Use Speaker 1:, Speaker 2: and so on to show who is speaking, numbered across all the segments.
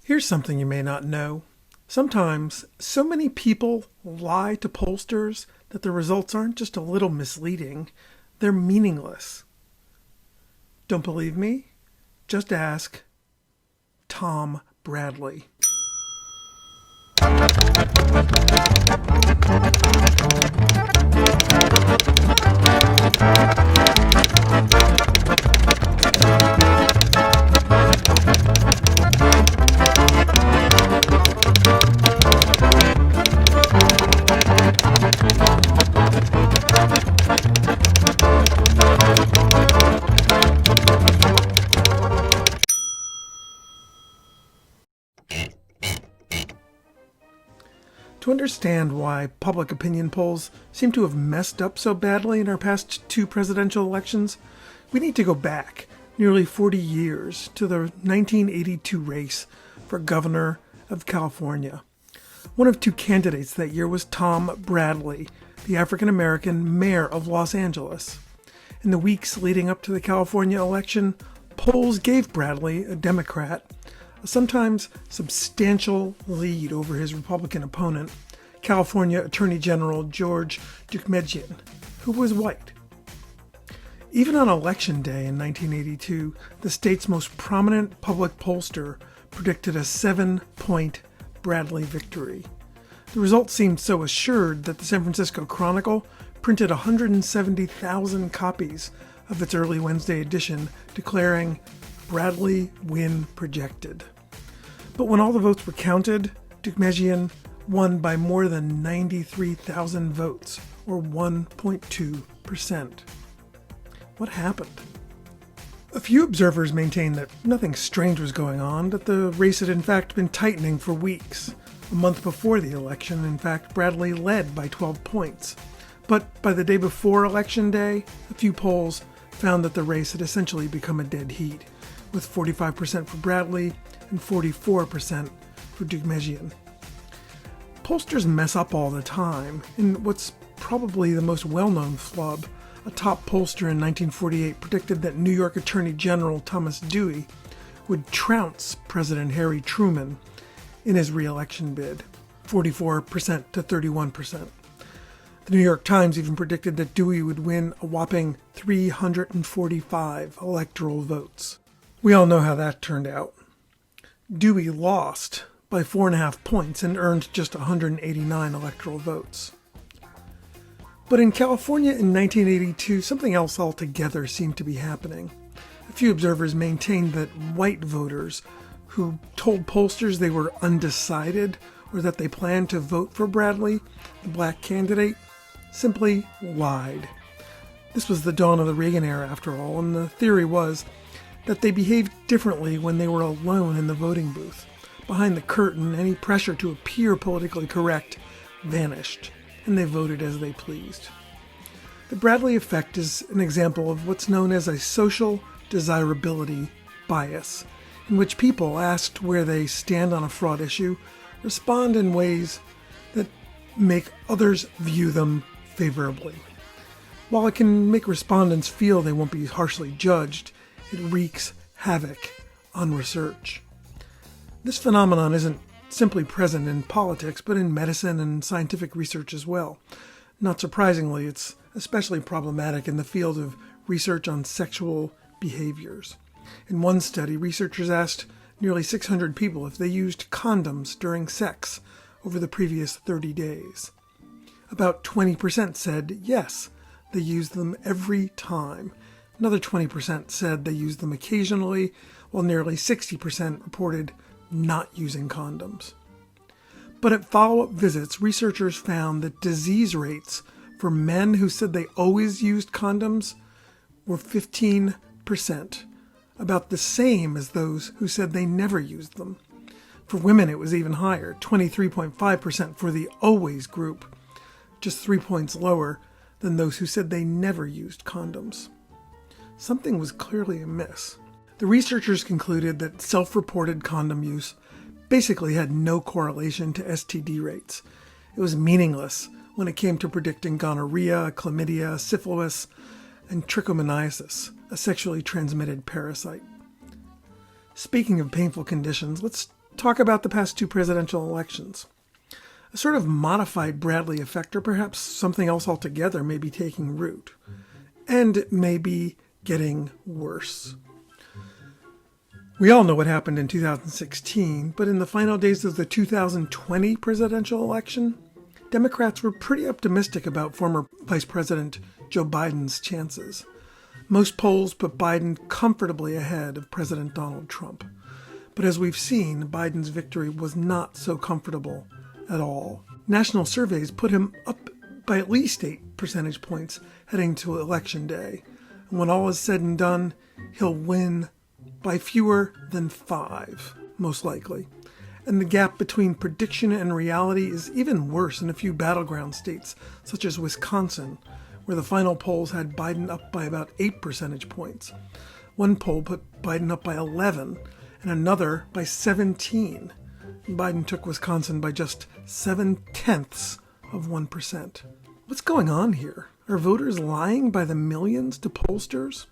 Speaker 1: Here's something you may not know. Sometimes, so many people lie to pollsters that the results aren't just a little misleading, they're meaningless. Don't believe me? Just ask Tom Bradley. To understand why public opinion polls seem to have messed up so badly in our past two presidential elections, we need to go back nearly 40 years to the 1982 race for governor of California. One of two candidates that year was Tom Bradley, the African-American mayor of Los Angeles. In the weeks leading up to the California election, polls gave Bradley, a Democrat, a sometimes substantial lead over his Republican opponent, California Attorney General George Deukmejian, who was white. Even on Election Day in 1982, the state's most prominent public pollster predicted a 7-point Bradley victory. The result seemed so assured that the San Francisco Chronicle printed 170,000 copies of its early Wednesday edition declaring Bradley win projected. But when all the votes were counted, Deukmejian won by more than 93,000 votes, or 1.2%. What happened? A few observers maintained that nothing strange was going on, that the race had in fact been tightening for weeks. A month before the election, in fact, Bradley led by 12 points. But by the day before Election Day, a few polls found that the race had essentially become a dead heat, with 45% for Bradley and 44% for Deukmejian. Pollsters mess up all the time. In what's probably the most well-known flub, a top pollster in 1948 predicted that New York Attorney General Thomas Dewey would trounce President Harry Truman in his re-election bid, 44% to 31%. The New York Times even predicted that Dewey would win a whopping 345 electoral votes. We all know how that turned out. Dewey lost by 4.5 points and earned just 189 electoral votes. But in California in 1982, something else altogether seemed to be happening. A few observers maintained that white voters who told pollsters they were undecided or that they planned to vote for Bradley, the black candidate, simply lied. This was the dawn of the Reagan era, after all, and the theory was that they behaved differently when they were alone in the voting booth. Behind the curtain, any pressure to appear politically correct vanished, and they voted as they pleased. The Bradley effect is an example of what's known as a social desirability bias, in which people, asked where they stand on a fraud issue, respond in ways that make others view them favorably. While it can make respondents feel they won't be harshly judged, it wreaks havoc on research. This phenomenon isn't simply present in politics, but in medicine and scientific research as well. Not surprisingly, it's especially problematic in the field of research on sexual behaviors. In one study, researchers asked nearly 600 people if they used condoms during sex over the previous 30 days. About 20% said yes, they used them every time. Another 20% said they used them occasionally, while nearly 60% reported not using condoms. But at follow-up visits, researchers found that disease rates for men who said they always used condoms were 15%, about the same as those who said they never used them. For women, it was even higher, 23.5% for the always group, just 3 points lower than those who said they never used condoms. Something was clearly amiss. The researchers concluded that self-reported condom use basically had no correlation to STD rates. It was meaningless when it came to predicting gonorrhea, chlamydia, syphilis, and trichomoniasis, a sexually transmitted parasite. Speaking of painful conditions, let's talk about the past 2 presidential elections. A sort of modified Bradley effect, or perhaps something else altogether, may be taking root. And it may be getting worse. We all know what happened in 2016, but in the final days of the 2020 presidential election, Democrats were pretty optimistic about former Vice President Joe Biden's chances. Most polls put Biden comfortably ahead of President Donald Trump. But as we've seen, Biden's victory was not so comfortable at all. National surveys put him up by at least 8 percentage points heading to Election Day. And when all is said and done, he'll win by fewer than 5, most likely. And the gap between prediction and reality is even worse in a few battleground states, such as Wisconsin, where the final polls had Biden up by about 8 percentage points. One poll put Biden up by 11, and another by 17. Biden took Wisconsin by just 0.7%. What's going on here? Are voters lying by the millions to pollsters?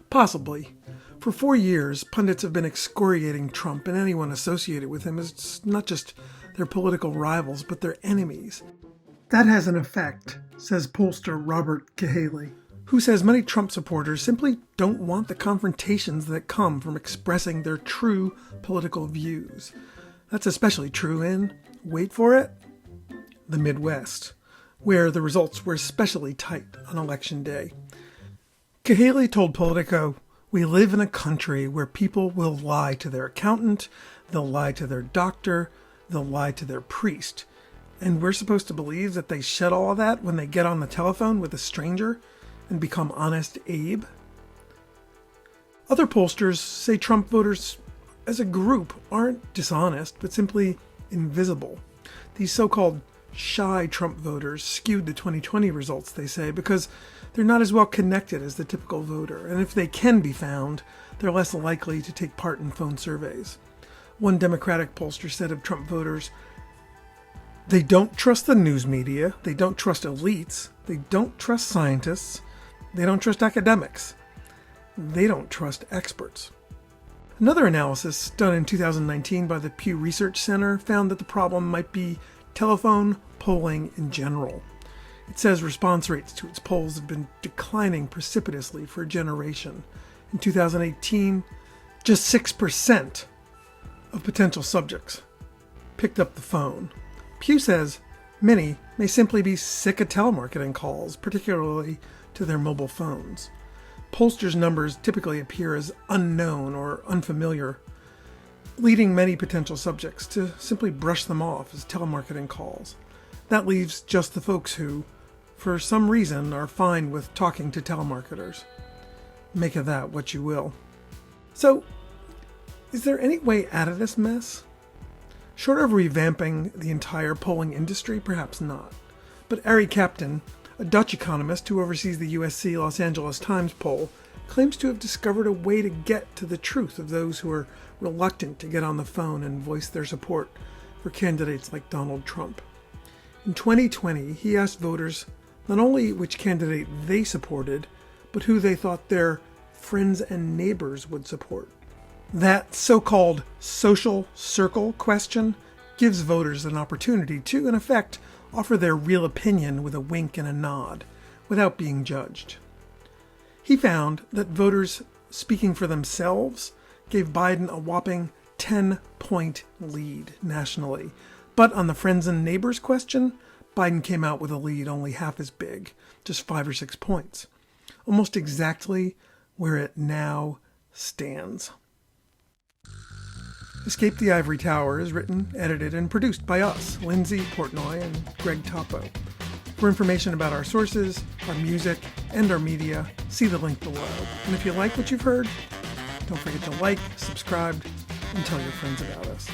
Speaker 1: Possibly. For 4 years, pundits have been excoriating Trump and anyone associated with him as not just their political rivals, but their enemies. That has an effect, says pollster Robert Cahaley, who says many Trump supporters simply don't want the confrontations that come from expressing their true political views. That's especially true in, wait for it, the Midwest, where the results were especially tight on Election Day. Cahaley told Politico, "We live in a country where people will lie to their accountant, they'll lie to their doctor, they'll lie to their priest. And we're supposed to believe that they shed all of that when they get on the telephone with a stranger and become Honest Abe?" Other pollsters say Trump voters as a group aren't dishonest, but simply invisible. These so-called shy Trump voters skewed the 2020 results, they say, because they're not as well connected as the typical voter, and if they can be found, they're less likely to take part in phone surveys. One Democratic pollster said of Trump voters, "They don't trust the news media, they don't trust elites, they don't trust scientists, they don't trust academics, they don't trust experts." Another analysis done in 2019 by the Pew Research Center found that the problem might be telephone polling in general. It says response rates to its polls have been declining precipitously for a generation. In 2018, just 6% of potential subjects picked up the phone. Pew says many may simply be sick of telemarketing calls, particularly to their mobile phones. Pollsters' numbers typically appear as unknown or unfamiliar, leading many potential subjects to simply brush them off as telemarketing calls. That leaves just the folks who, for some reason, are fine with talking to telemarketers. Make of that what you will. So, is there any way out of this mess? Short of revamping the entire polling industry, perhaps not. But Ari Kaplan, a Dutch economist who oversees the USC Los Angeles Times poll, claims to have discovered a way to get to the truth of those who are reluctant to get on the phone and voice their support for candidates like Donald Trump. In 2020, he asked voters not only which candidate they supported, but who they thought their friends and neighbors would support. That so-called social circle question gives voters an opportunity to, in effect, offer their real opinion with a wink and a nod, without being judged. He found that voters speaking for themselves gave Biden a whopping 10-point lead nationally. But on the friends and neighbors question, Biden came out with a lead only half as big, just 5 or 6 points. Almost exactly where it now stands. Escape the Ivory Tower is written, edited, and produced by us, Lindsay Portnoy and Greg Topo. For information about our sources, our music, and our media, see the link below. And if you like what you've heard, don't forget to like, subscribe, and tell your friends about us.